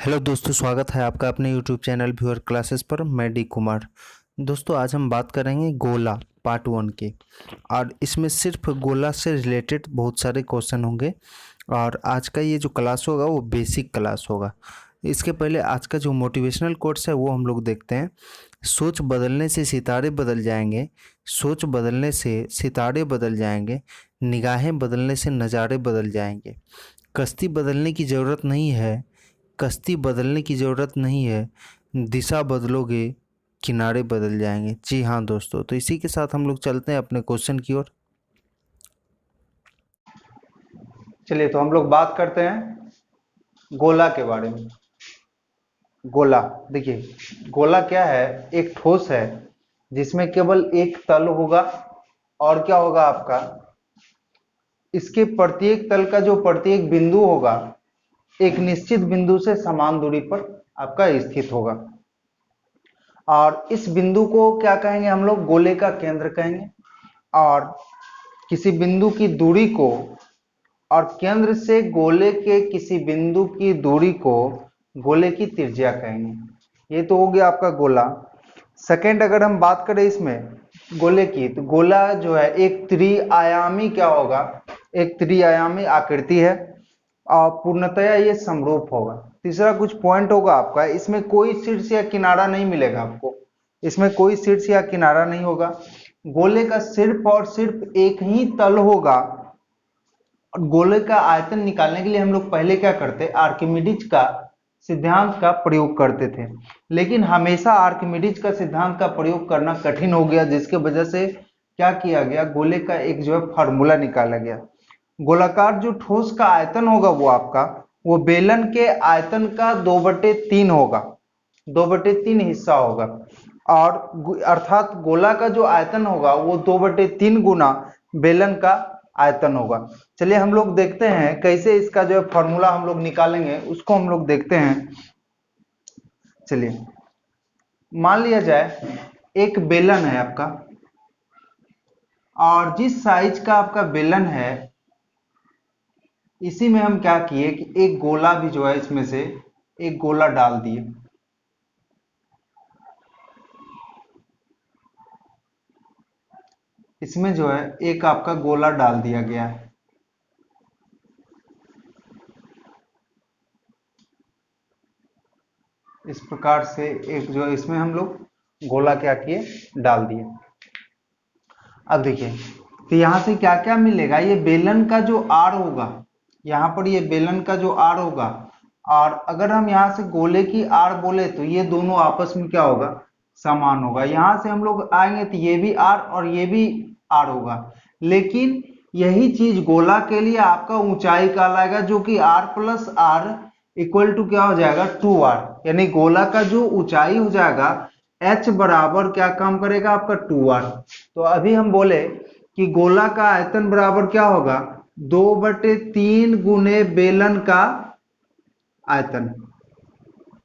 Hello दोस्तों, स्वागत है आपका अपने यूट्यूब चैनल व्यूअर क्लासेस पर। मैं डी कुमार। दोस्तों, आज हम बात करेंगे गोला पार्ट 1 के। और इसमें सिर्फ गोला से रिलेटेड बहुत सारे क्वेश्चन होंगे। और आज का ये जो क्लास होगा वो बेसिक क्लास होगा। इसके पहले आज का जो मोटिवेशनल कोट्स है वो हम लोग देखते हैं। सोच बदलने से सितारे बदल जाएंगे, सोच बदलने से सितारे बदल जाएंगे, निगाहें बदलने से नज़ारे बदल जाएंगे। कश्ती बदलने की ज़रूरत नहीं है, कश्ती बदलने की ज़रूरत नहीं है, दिशा बदलोगे किनारे बदल जाएंगे। जी हाँ दोस्तों, तो इसी के साथ हम लोग चलते हैं अपने क्वेश्चन की ओर। चलिए तो हम लोग बात करते हैं गोला के बारे में। गोला, देखिए गोला क्या है? एक ठोस है जिसमें केवल एक तल होगा। और क्या होगा आपका, इसके प्रत्येक तल का जो प्रत्येक बिंदु होगा एक निश्चित बिंदु से समान दूरी पर आपका स्थित होगा। और इस बिंदु को क्या कहेंगे हम लोग? गोले का केंद्र कहेंगे। और किसी बिंदु की दूरी को, और केंद्र से गोले के किसी बिंदु की दूरी को गोले की त्रिज्या कहेंगे। ये तो हो गया आपका गोला। सेकंड, अगर हम बात करें इसमें गोले की, तो गोला जो है एक त्रिआयामी क्या होगा? एक त्रिआयामी आकृति है और पूर्णतया ये समरूप होगा। तीसरा कुछ पॉइंट होगा आपका, इसमें कोई शीर्ष या किनारा नहीं मिलेगा आपको। इसमें कोई शीर्ष या किनारा नहीं होगा। गोले का सिर्फ और सिर्फ एक ही तल होगा। गोले का आयतन निकालने के लिए हम लोग पहले क्या करते? आर्किमिडीज का सिद्धांत का प्रयोग करते थे। लेकिन हमेशा आर्किमिडीज का सिद्धांत का प्रयोग करना कठिन हो गया, जिसके वजह से क्या किया गया? गोले का एक जो है फार्मूला निकाला गया। गोलाकार जो ठोस का आयतन होगा वो आपका, वो बेलन के आयतन का 2/3 होगा। 2/3 हिस्सा होगा। और अर्थात गोला का जो आयतन होगा वो 2/3 गुना बेलन का आयतन होगा। चलिए हम लोग देखते हैं कैसे इसका जो है फॉर्मूला हम लोग निकालेंगे, उसको हम लोग देखते हैं। चलिए, मान लिया जाए एक बेलन है आपका, और जिस साइज का आपका बेलन है इसी में हम क्या किए कि एक गोला भी जो है इसमें से एक गोला डाल दिए। इसमें जो है एक आपका गोला डाल दिया गया है। इस प्रकार से एक जो है इसमें हम लोग गोला क्या किए? डाल दिए। अब देखिए, तो यहां से क्या क्या मिलेगा? ये बेलन का जो आर होगा, यहाँ पर ये बेलन का जो आर होगा, और अगर हम यहाँ से गोले की आर बोले तो ये दोनों आपस में क्या होगा? समान होगा। यहां से हम लोग आएंगे तो ये भी आर और ये भी आर होगा। लेकिन यही चीज गोला के लिए आपका ऊंचाई कहलाएगा, जो कि R plus R equal to क्या हो जाएगा? 2r। यानी गोला का जो ऊंचाई हो जाएगा h बराबर क्या काम करेगा आपका? 2r। तो अभी हम बोले कि गोला का आयतन बराबर क्या होगा? 2/3 गुने बेलन का आयतन।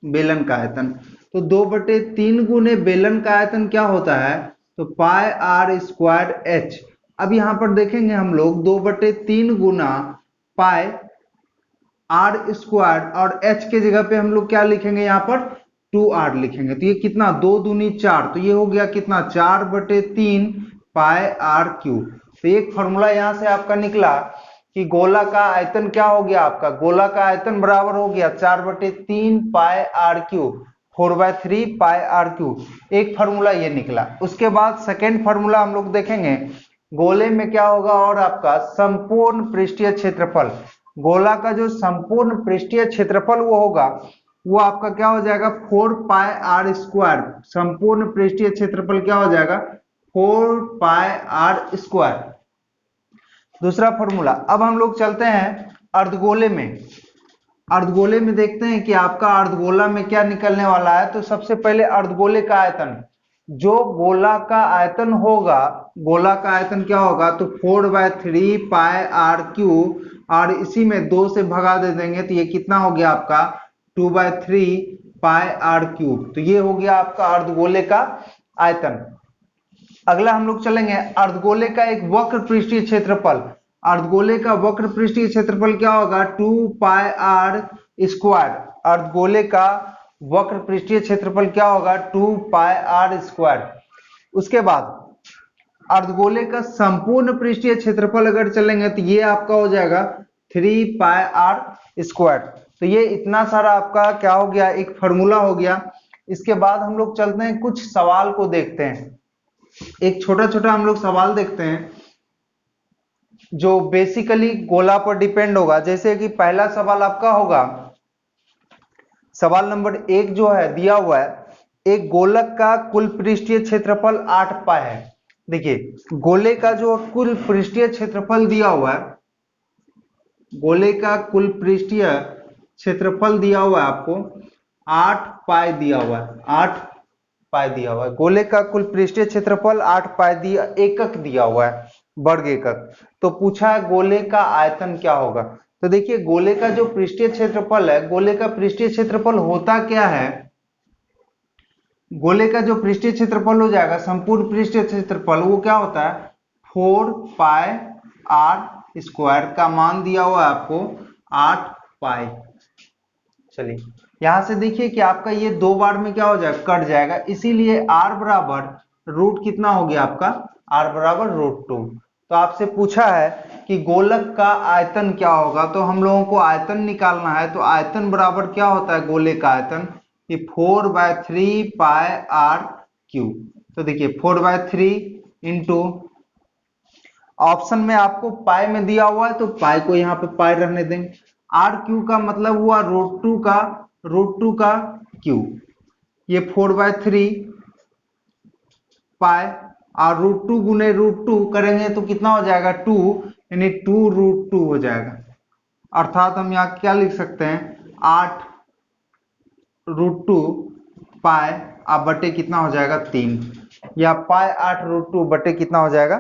बेलन का आयतन, तो 2/3 गुने बेलन का आयतन क्या होता है? तो पाई आर स्क्वायर एच। अब यहां पर देखेंगे हम लोग 2/3 गुना पाई आर स्क्वायर, और एच के जगह पे हम लोग क्या लिखेंगे? यहाँ पर 2r लिखेंगे। तो ये कितना? 2 दूनी 4, तो ये हो गया कितना? 4/3 पाई आर क्यूब। तो एक फॉर्मूला यहां से आपका निकला कि गोला का आयतन क्या हो गया आपका? गोला का आयतन बराबर हो गया 4/3 pi R cube, 4/3 pi R cube. एक फार्मूला ये निकला। उसके बाद सेकेंड फार्मूला हम लोग देखेंगे। गोले में क्या होगा? और आपका संपूर्ण पृष्ठीय क्षेत्रफल, गोला का जो संपूर्ण पृष्ठीय क्षेत्रफल वो होगा, वो आपका क्या हो जाएगा? 4 पाई आर स्क्वायर। संपूर्ण पृष्ठीय क्षेत्रफल क्या हो जाएगा? 4 पाई आर स्क्वायर। दूसरा फॉर्मूला। अब हम लोग चलते हैं अर्धगोले में। अर्धगोले में देखते हैं कि आपका अर्धगोला में क्या निकलने वाला है। तो सबसे पहले अर्धगोले का आयतन, जो गोला का आयतन होगा, गोला का आयतन क्या होगा? तो 4/3 पाई आर क्यूब, और इसी में 2 से भगा दे देंगे तो ये कितना हो गया आपका? 2/3 पाई आर क्यूब। तो ये हो गया आपका अर्धगोले का आयतन। अगला हम लोग चलेंगे अर्धगोले का एक वक्र पृष्ठीय क्षेत्रफल। अर्धगोले का वक्र पृष्ठीय क्षेत्रफल क्या होगा? 2 पाई आर स्क्वायर। अर्धगोले का वक्र पृष्ठीय क्षेत्रफल क्या होगा 2πr²। उसके बाद अर्धगोले का संपूर्ण पृष्ठीय क्षेत्रफल अगर चलेंगे तो ये आपका हो जाएगा 3πr²। तो ये इतना सारा आपका क्या हो गया, एक फॉर्मूला हो गया। इसके बाद हम लोग चलते हैं कुछ सवाल को देखते हैं। एक छोटा छोटा हम लोग सवाल देखते हैं जो बेसिकली गोला पर डिपेंड होगा। जैसे कि पहला सवाल आपका होगा, सवाल नंबर 1 जो है दिया हुआ है, एक गोलक का कुल पृष्ठीय क्षेत्रफल 8 पाई है। देखिए गोले का जो कुल पृष्ठीय क्षेत्रफल दिया हुआ है, गोले का कुल पृष्ठीय क्षेत्रफल दिया हुआ है आपको 8 पाई दिया हुआ है, 8 पाई दिया हुआ है। गोले का कुल पृष्ठीय क्षेत्रफल 8 पाई दिया, एकक दिया हुआ है, वर्ग एकक। तो पूछा है गोले का आयतन क्या होगा। तो देखिए गोले का जो पृष्ठीय क्षेत्रफल है, गोले का पृष्ठीय क्षेत्रफल होता क्या है, गोले का जो पृष्ठीय क्षेत्रफल हो जाएगा, संपूर्ण पृष्ठीय क्षेत्रफल, वो क्या होता है 4πr²। का मान दिया हुआ है आपको 8 पाई। चलिए यहां से देखिए कि आपका ये 2 बार में क्या हो जाएगा, कट जाएगा, इसीलिए r बराबर रूट कितना हो गया आपका, r बराबर √2। तो आपसे पूछा है कि गोलक का आयतन क्या होगा, तो हम लोगों को आयतन निकालना है। तो आयतन बराबर क्या होता है गोले का आयतन, कि 4/3πr³। तो देखिए 4/3 इंटू, ऑप्शन में आपको पाई में दिया हुआ है तो पाई को यहाँ पे पाई रहने देंगे। r³ का मतलब हुआ √2 का क्यू, ये 4/3 पाई और √2 गुने √2 करेंगे तो कितना हो जाएगा 2, यानी 2√2 हो जाएगा। अर्थात हम यहाँ क्या लिख सकते हैं 8√2 पाई आप बटे कितना हो जाएगा 3, या पाई 8√2 बटे कितना हो जाएगा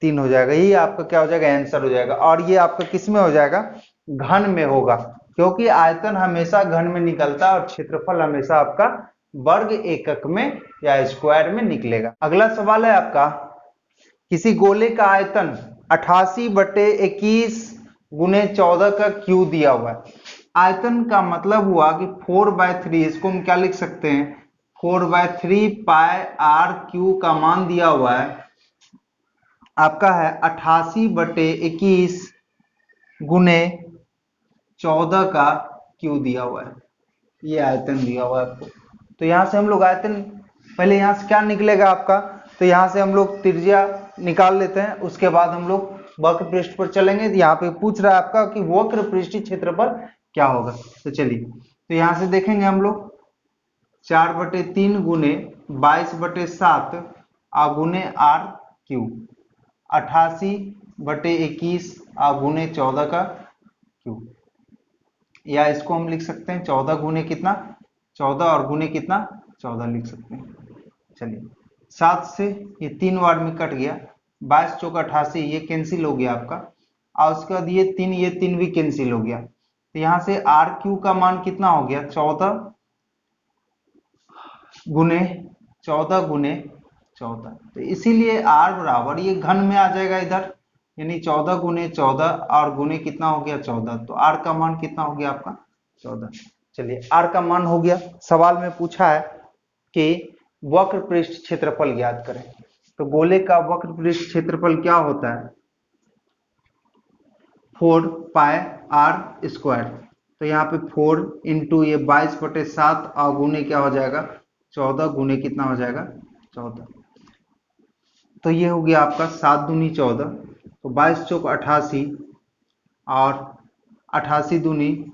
3 हो जाएगा। यही आपका क्या हो जाएगा आंसर हो जाएगा। और ये आपका किस में हो जाएगा, घन में होगा, क्योंकि आयतन हमेशा घन में निकलता है और क्षेत्रफल हमेशा आपका वर्ग एकक में या स्क्वायर में निकलेगा। अगला सवाल है आपका, किसी गोले का आयतन 88/21 गुने 14 का क्यू दिया हुआ है। आयतन का मतलब हुआ कि 4/3, इसको हम क्या लिख सकते हैं 4/3πr³ का मान दिया हुआ है आपका है 88/21 गुने 14 का क्यू दिया हुआ है। ये आयतन दिया हुआ है आपको। तो यहां से हम लोग आयतन, पहले यहां से क्या निकलेगा आपका, तो यहां से हम लोग त्रिज्या निकाल लेते हैं, उसके बाद हम लोग वक्र पृष्ठ पर चलेंगे। यहाँ पे पूछ रहा है आपका कि वक्र पृष्ठीय क्षेत्रफल क्या होगा। तो चलिए तो यहां से देखेंगे हम लोग 4/3 गुने 22/7 गुने r³ 88/21 गुने 14 का क्यू, या इसको हम लिख सकते हैं 14 गुने कितना 14 और गुने कितना 14 लिख सकते हैं। चलिए 7 से ये 3 बार में कट गया, 22 चौक 88, ये कैंसिल हो गया आपका, और उसके बाद ये 3 भी कैंसिल हो गया। तो यहाँ से r³ का मान कितना हो गया 14 गुने 14। तो इसीलिए r बराबर ये घन में आ जाएगा इधर, यानी 14 गुने 14 और गुने कितना हो गया 14। तो r का मान कितना हो गया आपका 14। चलिए r का मान हो गया। सवाल में पूछा है कि वक्र पृष्ठ क्षेत्रफल ज्ञात करें। तो गोले का वक्र पृष्ठ क्षेत्रफल क्या होता है 4πr²। तो यहाँ पे 4 इंटू ये 22/7 और गुने क्या हो जाएगा 14 गुने कितना हो जाएगा 14। तो ये हो गया आपका 7 दूनी 14, तो 22 चौक 88 और 88 दूनी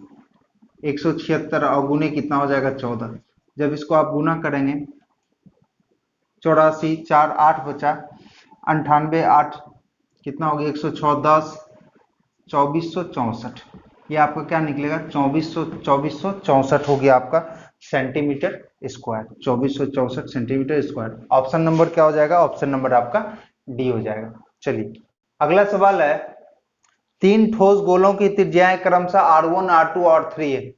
176 और गुने कितना हो जाएगा 14। जब इसको आप गुना करेंगे 84 4 8 बचा 98 8 कितना हो गया 106 10 2464। ये आपका क्या निकलेगा 2464 हो गया आपका centimetre square, 2464 centimetre square. Option number क्या हो जाएगा, ऑप्शन नंबर आपका डी हो जाएगा। चलिए अगला सवाल है, 3 ठोस गोलों की त्रिज्याएं क्रमशः r1 r2 और 3 है।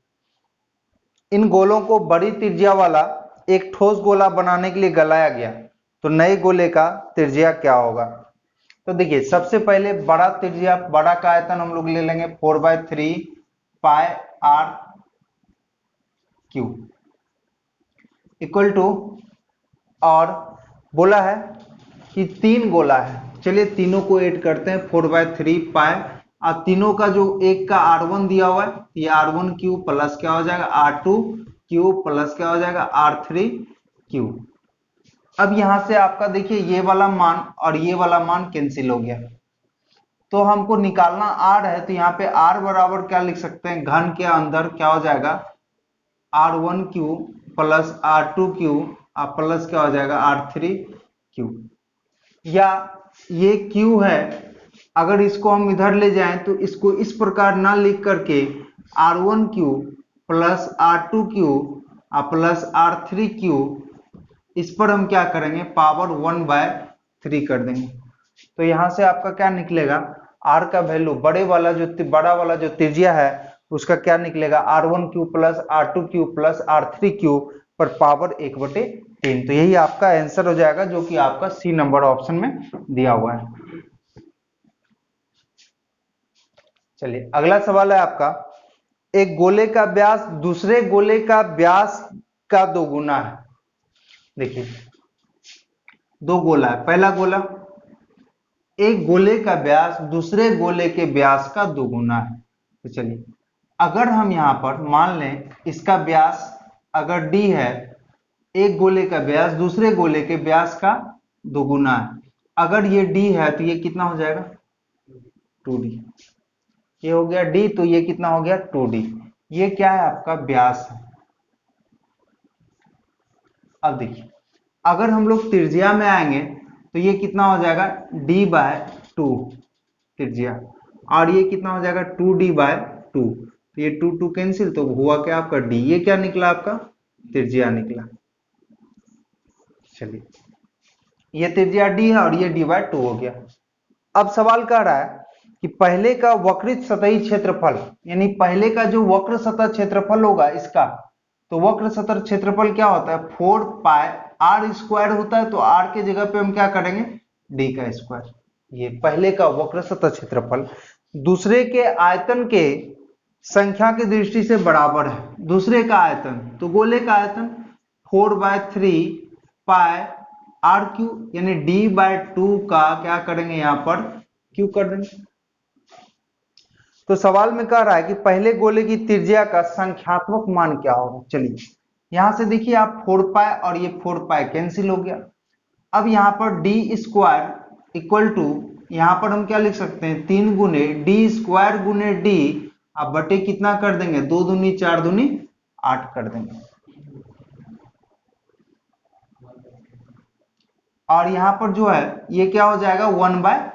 इन गोलों को बड़ी त्रिज्या वाला एक ठोस गोला बनाने के लिए गलाया गया, तो नए गोले का त्रिज्या क्या होगा। तो देखिए सबसे पहले बड़ा त्रिज्या, बड़ा का आयतन हम लोग ले लेंगे 4/3 pi r Q equal to, और बोला है कि 3 गोला है, चलिए तीनों को ऐड करते हैं, 4/3 पाई, और तीनों का जो एक का R1 दिया हुआ है, ये R1 क्यू प्लस क्या हो जाएगा R2 क्यू प्लस क्या हो जाएगा R3 क्यू। अब यहां से आपका देखिए ये वाला मान और ये वाला मान कैंसिल हो गया, तो हमको निकालना R है, तो यहाँ पे R बराबर क्या लिख सकते हैं, घन के अंदर क्या हो जाएगा R1 Q plus R2 Q plus क्या हो जाएगा R3 क्यू। या ये Q है, अगर इसको हम इधर ले जाएं तो इसको इस प्रकार ना लिख करके R1 Q plus R2 Q plus R3 Q, इस पर हम क्या करेंगे पावर 1/3 कर देंगे। तो यहां से आपका क्या निकलेगा, R का वैल्यू बड़ा वाला जो त्रिज्या है उसका क्या निकलेगा R1 Q plus R2 Q plus R3 Q पर पावर 1/3। तो यही आपका आंसर हो जाएगा, जो कि आपका सी नंबर ऑप्शन में दिया हुआ है। चलिए अगला सवाल है आपका, एक गोले का व्यास दूसरे गोले का व्यास का 2 गुना है। देखिए 2 गोला है, पहला गोला, एक गोले का व्यास दूसरे गोले के व्यास का 2 गुना है। तो चलिए अगर हम यहां पर मान लें इसका व्यास अगर d है, एक गोले का व्यास दूसरे गोले के व्यास का 2 गुना है, अगर ये d है तो ये कितना हो जाएगा 2d, ये हो गया d, तो ये कितना हो गया 2d, ये क्या है आपका व्यास है। अब देखिए अगर हम लोग त्रिज्या में आएंगे तो ये कितना हो जाएगा d/2 त्रिज्या, और ये कितना हो जाएगा 2d/2, तो ये 2 2 कैंसिल, तो हुआ क्या आपका d, ये क्या निकला आपका त्रिज्या निकला। चलिए ये त्रिज्या d है और ये d/2 हो गया। अब सवाल कह रहा है कि पहले का वक्रित सतही क्षेत्रफल, यानी पहले का जो वक्र सतह क्षेत्रफल होगा इसका, तो वक्र सतह क्षेत्रफल क्या होता है 4 पाई r स्क्वायर होता है, तो r के जगह पे हम क्या करेंगे d का स्क्वायर। ये पहले का वक्र सतह क्षेत्रफल दूसरे के आयतन के संख्या की दृष्टि से बराबर है। दूसरे का आयतन, तो गोले का आयतन 4/3 पाई r क्यू, यानी d/2 का क्या करेंगे यहाँ पर क्यू कर देंगे। तो सवाल में कह रहा है कि पहले गोले की त्रिज्या का संख्यात्मक मान क्या होगा। चलिए यहां से देखिए आप 4 पाई और ये 4 पाई कैंसिल हो गया। अब यहाँ पर d स्क्वायर इक्वल टू, यहाँ पर हम क्या लिख सकते हैं 3 गुने d स्क्वायर गुने d, अब बटे कितना कर देंगे 2 दूनी 4 दूनी 8 कर देंगे, और यहाँ पर जो है ये क्या हो जाएगा 1/3,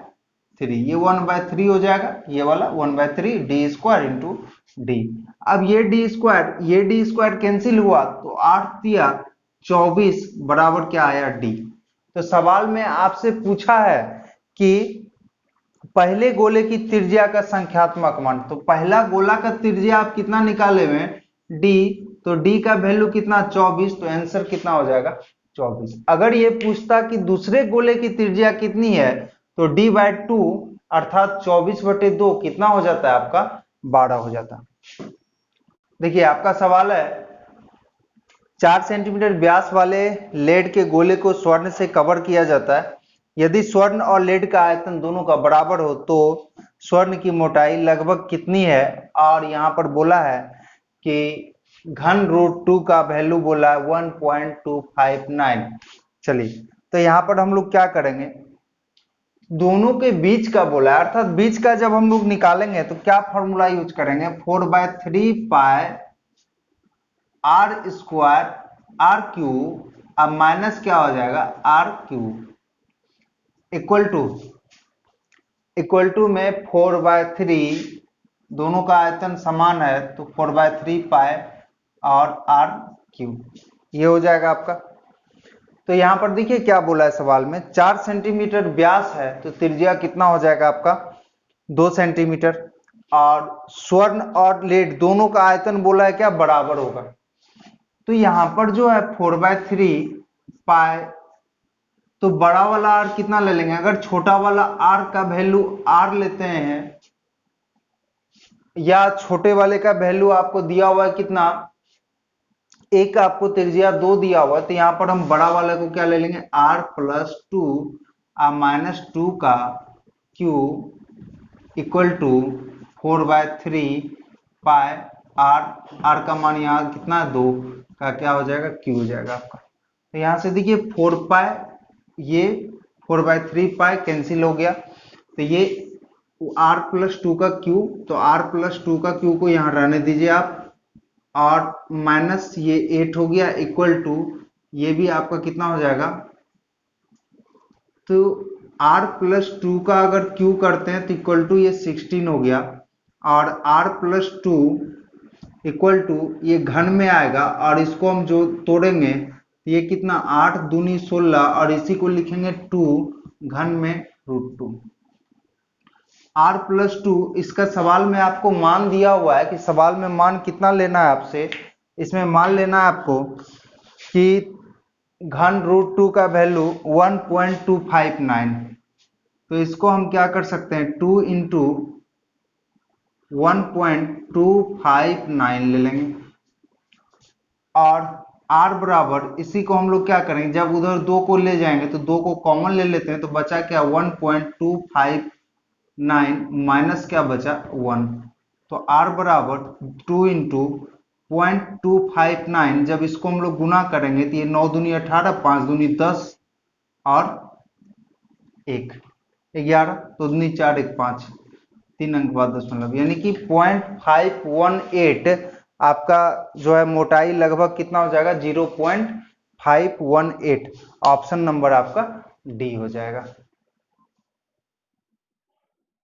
ये 1/3 हो जाएगा, ये वाला 1/3 d स्क्वायर इंटू d। अब ये d स्क्वायर कैंसिल हुआ, तो 8 दिया 24 बराबर क्या आया d। तो सवाल में आपसे पूछा है कि पहले गोले की त्रिज्या का संख्यात्मक मान, तो पहला गोला का त्रिज्या आप कितना निकाले हुए d, तो d का वैल्यू कितना 24, तो आंसर कितना हो जाएगा 24। अगर ये पूछता कि दूसरे गोले की त्रिज्या कितनी है, तो d/2 अर्थात 24/2 कितना हो जाता है आपका 12 हो जाता है। देखिए आपका सवाल है 4 सेंटीमीटर व्यास वाले लेड के गोले को स्वर्ण से कवर किया जाता है, यदि स्वर्ण और लेड का आयतन दोनों का बराबर हो तो स्वर्ण की मोटाई लगभग कितनी है। और यहाँ पर बोला है कि घन √2 का वैल्यू बोला है 1.259। चलिए तो यहाँ पर हम लोग क्या करेंगे, दोनों के बीच का बोला है, अर्थात बीच का जब हम लोग निकालेंगे तो क्या फॉर्मूला यूज करेंगे 4/3 pi r square r Q, अब माइनस क्या हो जाएगा r क्यू इक्वल टू में 4/3, दोनों का आयतन समान है तो 4/3 पाई और r क्यू, ये हो जाएगा आपका। तो यहां पर देखिए क्या बोला है सवाल में 4 सेंटीमीटर व्यास है, तो त्रिज्या कितना हो जाएगा आपका 2 सेंटीमीटर, और स्वर्ण और लेड दोनों का आयतन बोला है क्या बराबर होगा। तो यहां पर जो है 4/3 पाई, तो बड़ा वाला r कितना ले लेंगे, अगर छोटा वाला r का वैल्यू r लेते हैं, या छोटे वाले का वैल्यू आपको दिया हुआ है कितना एक आपको त्रिज्या 2 दिया हुआ है, तो यहाँ पर हम बड़ा वाले को क्या ले लेंगे, r प्लस 2 -2 का cube equal to 4/3 pi r का मान यहाँ कितना है 2 का क्या हो जाएगा क्यू हो जाएगा आपका। तो यहाँ से देखिए 4 पाई, ये 4/3 पाई कैंसिल हो गया, तो ये r प्लस 2 का क्यू, तो r प्लस 2 का क्यू को यहाँ रहने दीजिए आप, और माइनस ये 8 हो गया इक्वल टू ये भी आपका कितना हो जाएगा, तो r प्लस 2 का अगर q करते हैं तो इक्वल टू ये 16 हो गया, और r प्लस 2 इक्वल टू ये घन में आएगा, और इसको हम जो तोड़ेंगे तो ये कितना 8 दूनी 16, और इसी को लिखेंगे 2 घन में √2। r प्लस 2 इसका सवाल में आपको मान दिया हुआ है कि सवाल में मान कितना लेना है आपसे, इसमें मान लेना है आपको कि घन √2 का वैल्यू 1.259, तो इसको हम क्या कर सकते हैं 2 इंटू 1.259 ले लेंगे, और r बराबर इसी को हम लोग क्या करेंगे, जब उधर 2 को ले जाएंगे तो 2 को कॉमन ले लेते हैं, तो बचा क्या 1.259 माइनस क्या बचा 1, तो r बराबर 2 इंटू 0.259, जब इसको हम लोग गुना करेंगे तो ये 9 दूनी 18, 5 दूनी 10 और 1 11, 2 दूनी 4 1 5, 3 अंक बाद दशमलव, यानी कि 0.518 आपका जो है मोटाई लगभग कितना हो जाएगा 0.518, ऑप्शन नंबर आपका डी हो जाएगा।